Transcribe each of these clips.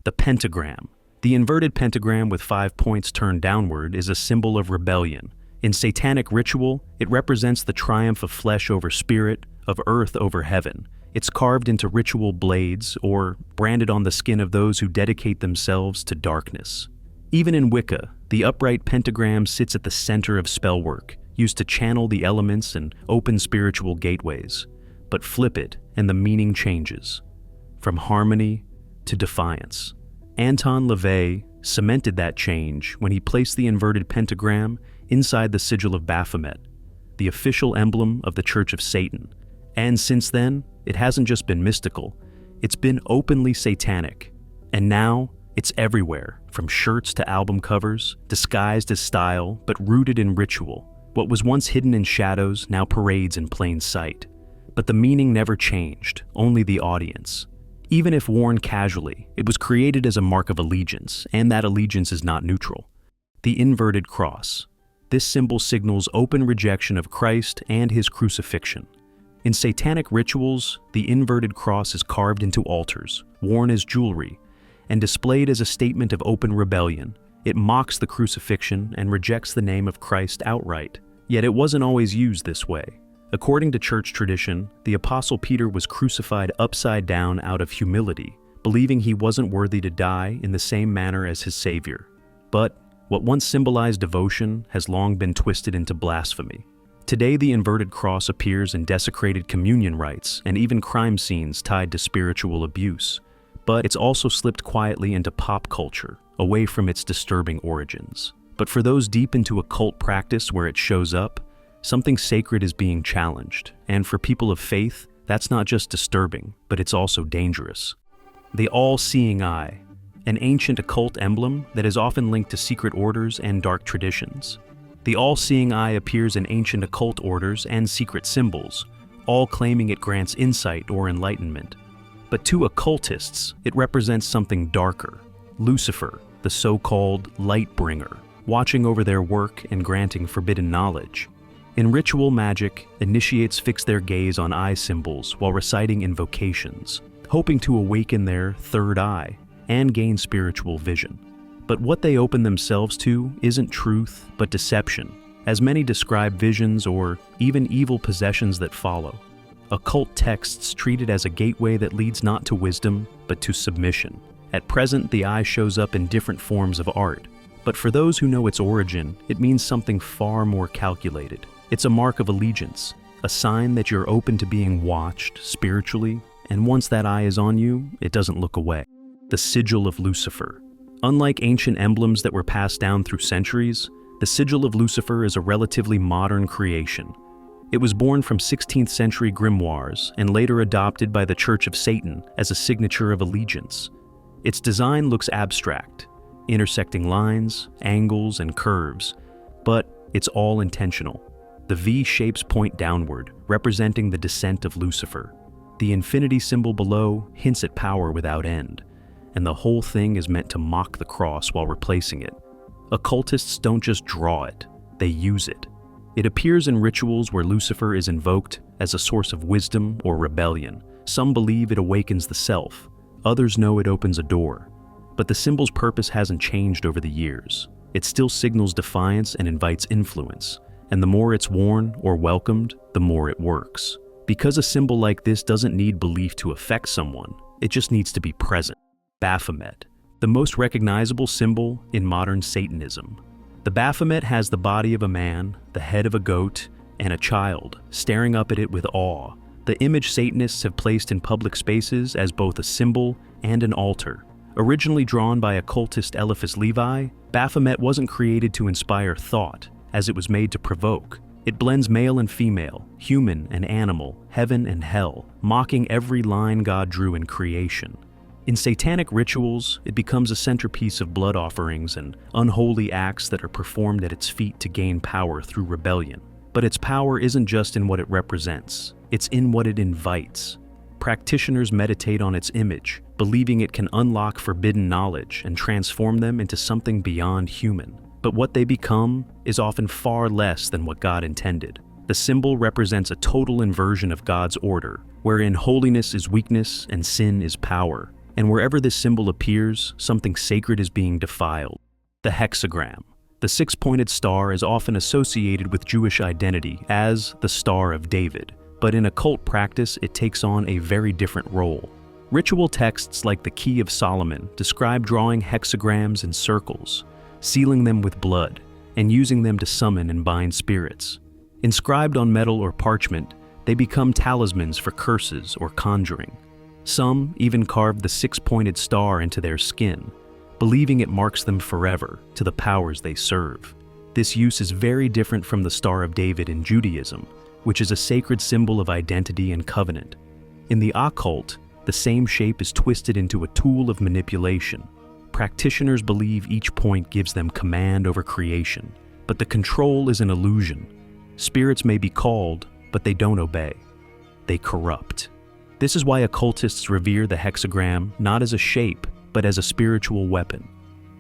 The pentagram. The inverted pentagram with 5 points turned downward is a symbol of rebellion. In Satanic ritual, it represents the triumph of flesh over spirit, of earth over heaven. It's carved into ritual blades or branded on the skin of those who dedicate themselves to darkness. Even in Wicca, the upright pentagram sits at the center of spellwork, used to channel the elements and open spiritual gateways. But flip it, and the meaning changes. From harmony to defiance. Anton LaVey cemented that change when he placed the inverted pentagram inside the Sigil of Baphomet, the official emblem of the Church of Satan. And since then, it hasn't just been mystical, it's been openly satanic. And now, it's everywhere, from shirts to album covers, disguised as style, but rooted in ritual. What was once hidden in shadows now parades in plain sight. But the meaning never changed, only the audience. Even if worn casually, it was created as a mark of allegiance, and that allegiance is not neutral. The inverted cross. This symbol signals open rejection of Christ and his crucifixion. In satanic rituals, the inverted cross is carved into altars, worn as jewelry, and displayed as a statement of open rebellion. It mocks the crucifixion and rejects the name of Christ outright. Yet it wasn't always used this way. According to church tradition, the Apostle Peter was crucified upside down out of humility, believing he wasn't worthy to die in the same manner as his Savior. But what once symbolized devotion has long been twisted into blasphemy. Today, the inverted cross appears in desecrated communion rites and even crime scenes tied to spiritual abuse. But it's also slipped quietly into pop culture, away from its disturbing origins. But for those deep into occult practice where it shows up, something sacred is being challenged, and for people of faith, that's not just disturbing, but it's also dangerous. The all-seeing eye, an ancient occult emblem that is often linked to secret orders and dark traditions. The all-seeing eye appears in ancient occult orders and secret symbols, all claiming it grants insight or enlightenment. But to occultists, it represents something darker. Lucifer, the so-called light bringer, watching over their work and granting forbidden knowledge. In ritual magic, initiates fix their gaze on eye symbols while reciting invocations, hoping to awaken their third eye and gain spiritual vision. But what they open themselves to isn't truth, but deception, as many describe visions or even evil possessions that follow. Occult texts treat it as a gateway that leads not to wisdom, but to submission. At present, the eye shows up in different forms of art, but for those who know its origin, it means something far more calculated. It's a mark of allegiance, a sign that you're open to being watched spiritually, and once that eye is on you, it doesn't look away. The Sigil of Lucifer. Unlike ancient emblems that were passed down through centuries, the Sigil of Lucifer is a relatively modern creation. It was born from 16th century grimoires and later adopted by the Church of Satan as a signature of allegiance. Its design looks abstract, intersecting lines, angles, and curves, but it's all intentional. The V shapes point downward, representing the descent of Lucifer. The infinity symbol below hints at power without end, and the whole thing is meant to mock the cross while replacing it. Occultists don't just draw it, they use it. It appears in rituals where Lucifer is invoked as a source of wisdom or rebellion. Some believe it awakens the self, others know it opens a door. But the symbol's purpose hasn't changed over the years. It still signals defiance and invites influence, and the more it's worn or welcomed, the more it works. Because a symbol like this doesn't need belief to affect someone, it just needs to be present. Baphomet, the most recognizable symbol in modern Satanism. The Baphomet has the body of a man, the head of a goat, and a child, staring up at it with awe. The image Satanists have placed in public spaces as both a symbol and an altar. Originally drawn by occultist Eliphas Levi, Baphomet wasn't created to inspire thought, as it was made to provoke. It blends male and female, human and animal, heaven and hell, mocking every line God drew in creation. In satanic rituals, it becomes a centerpiece of blood offerings and unholy acts that are performed at its feet to gain power through rebellion. But its power isn't just in what it represents, it's in what it invites. Practitioners meditate on its image, believing it can unlock forbidden knowledge and transform them into something beyond human. But what they become is often far less than what God intended. The symbol represents a total inversion of God's order, wherein holiness is weakness and sin is power. And wherever this symbol appears, something sacred is being defiled. The hexagram. The six-pointed star is often associated with Jewish identity as the Star of David, but in occult practice it takes on a very different role. Ritual texts like the Key of Solomon describe drawing hexagrams in circles, sealing them with blood, and using them to summon and bind spirits. Inscribed on metal or parchment, they become talismans for curses or conjuring. Some even carve the six-pointed star into their skin, believing it marks them forever to the powers they serve. This use is very different from the Star of David in Judaism, which is a sacred symbol of identity and covenant. In the occult, the same shape is twisted into a tool of manipulation. Practitioners believe each point gives them command over creation, but the control is an illusion. Spirits may be called, but they don't obey. They corrupt. This is why occultists revere the hexagram not as a shape, but as a spiritual weapon,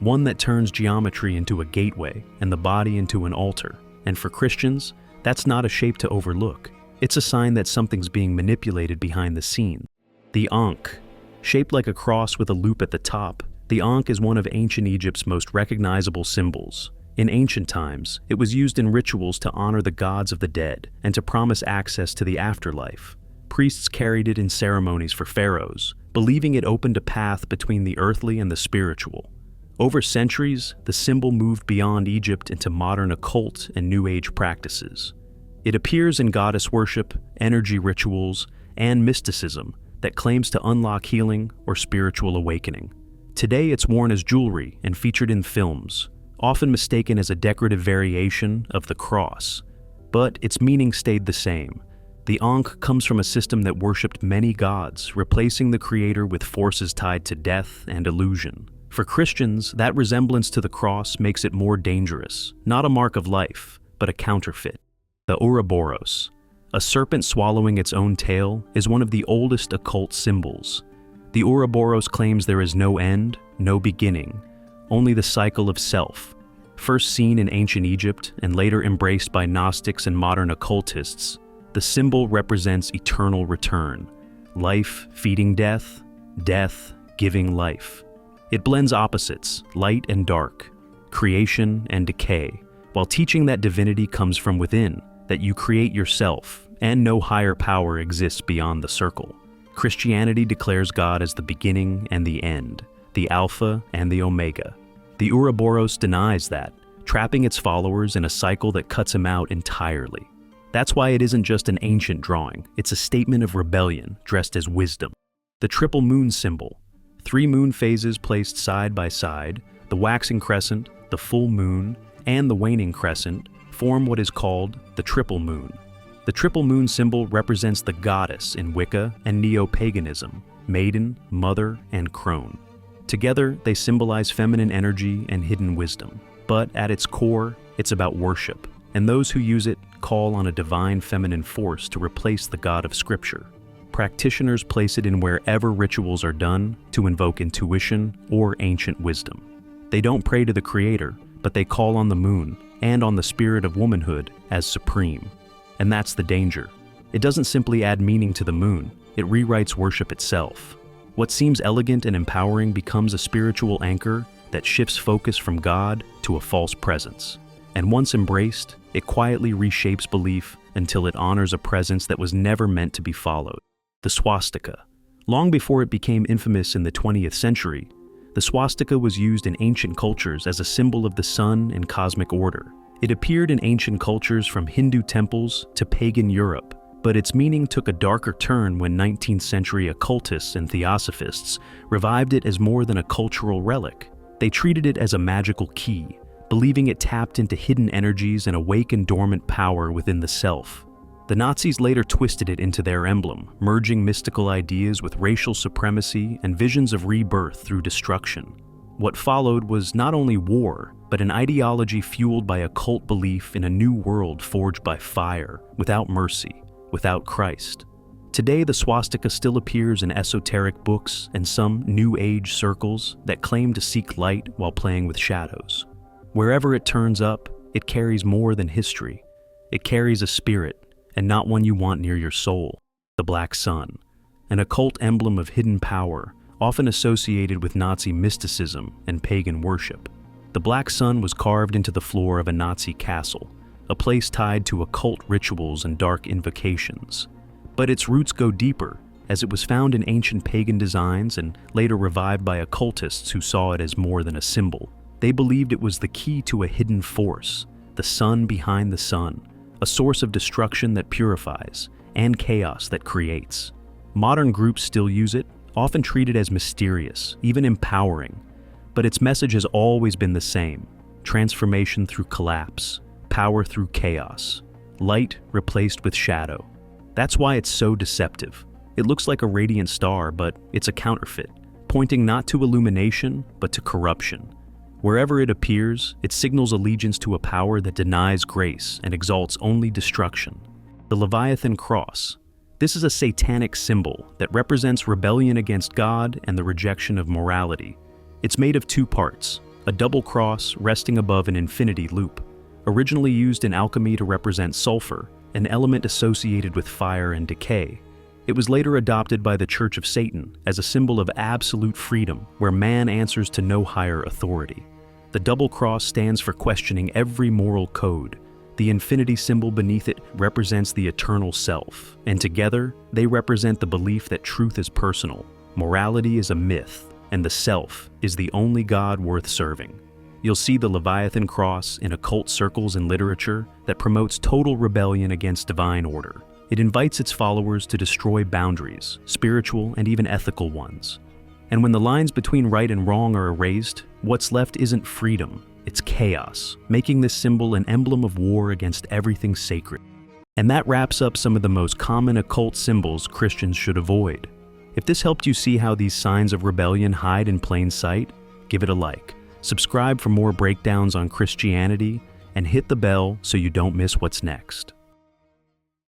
one that turns geometry into a gateway and the body into an altar. And for Christians, that's not a shape to overlook. It's a sign that something's being manipulated behind the scenes. The Ankh. Shaped like a cross with a loop at the top, the Ankh is one of ancient Egypt's most recognizable symbols. In ancient times, it was used in rituals to honor the gods of the dead and to promise access to the afterlife. Priests carried it in ceremonies for pharaohs, believing it opened a path between the earthly and the spiritual. Over centuries, the symbol moved beyond Egypt into modern occult and New Age practices. It appears in goddess worship, energy rituals, and mysticism that claims to unlock healing or spiritual awakening. Today it's worn as jewelry and featured in films, often mistaken as a decorative variation of the cross. But its meaning stayed the same. The Ankh comes from a system that worshipped many gods, replacing the creator with forces tied to death and illusion. For Christians, that resemblance to the cross makes it more dangerous, not a mark of life, but a counterfeit. The Ouroboros, a serpent swallowing its own tail, is one of the oldest occult symbols. The Ouroboros claims there is no end, no beginning, only the cycle of self. First seen in ancient Egypt and later embraced by Gnostics and modern occultists, the symbol represents eternal return, life feeding death, death giving life. It blends opposites, light and dark, creation and decay, while teaching that divinity comes from within, that you create yourself, and no higher power exists beyond the circle. Christianity declares God as the beginning and the end, the Alpha and the Omega. The Ouroboros denies that, trapping its followers in a cycle that cuts him out entirely. That's why it isn't just an ancient drawing, it's a statement of rebellion dressed as wisdom. The triple moon symbol. 3 moon phases placed side by side, the waxing crescent, the full moon, and the waning crescent, form what is called the triple moon. The triple moon symbol represents the goddess in Wicca and neo-paganism, maiden, mother, and crone. Together, they symbolize feminine energy and hidden wisdom. But at its core, it's about worship, and those who use it call on a divine feminine force to replace the God of Scripture. Practitioners place it in wherever rituals are done to invoke intuition or ancient wisdom. They don't pray to the Creator, but they call on the moon and on the spirit of womanhood as supreme. And that's the danger. It doesn't simply add meaning to the moon, it rewrites worship itself. What seems elegant and empowering becomes a spiritual anchor that shifts focus from God to a false presence. And once embraced, it quietly reshapes belief until it honors a presence that was never meant to be followed. The swastika. Long before it became infamous in the 20th century, the swastika was used in ancient cultures as a symbol of the sun and cosmic order. It appeared in ancient cultures from Hindu temples to pagan Europe, but its meaning took a darker turn when 19th century occultists and theosophists revived it as more than a cultural relic. They treated it as a magical key, believing it tapped into hidden energies and awakened dormant power within the self. The Nazis later twisted it into their emblem, merging mystical ideas with racial supremacy and visions of rebirth through destruction. What followed was not only war, but an ideology fueled by occult belief in a new world forged by fire, without mercy, without Christ. Today, the swastika still appears in esoteric books and some New Age circles that claim to seek light while playing with shadows. Wherever it turns up, it carries more than history. It carries a spirit, and not one you want near your soul. The black sun, an occult emblem of hidden power, often associated with Nazi mysticism and pagan worship. The black sun was carved into the floor of a Nazi castle, a place tied to occult rituals and dark invocations. But its roots go deeper, as it was found in ancient pagan designs and later revived by occultists who saw it as more than a symbol. They believed it was the key to a hidden force, the sun behind the sun, a source of destruction that purifies and chaos that creates. Modern groups still use it, often treated as mysterious, even empowering, but its message has always been the same: transformation through collapse, power through chaos, light replaced with shadow. That's why it's so deceptive. It looks like a radiant star, but it's a counterfeit, pointing not to illumination, but to corruption. Wherever it appears, it signals allegiance to a power that denies grace and exalts only destruction. The Leviathan Cross. This is a satanic symbol that represents rebellion against God and the rejection of morality. It's made of two parts, a double cross resting above an infinity loop. Originally used in alchemy to represent sulfur, an element associated with fire and decay. It was later adopted by the Church of Satan as a symbol of absolute freedom, where man answers to no higher authority. The double cross stands for questioning every moral code. The infinity symbol beneath it represents the eternal self, and together, they represent the belief that truth is personal, morality is a myth, and the self is the only God worth serving. You'll see the Leviathan Cross in occult circles and literature that promotes total rebellion against divine order. It invites its followers to destroy boundaries, spiritual and even ethical ones. And when the lines between right and wrong are erased, what's left isn't freedom, it's chaos, making this symbol an emblem of war against everything sacred. And that wraps up some of the most common occult symbols Christians should avoid. If this helped you see how these signs of rebellion hide in plain sight, give it a like. Subscribe for more breakdowns on Christianity, and hit the bell so you don't miss what's next.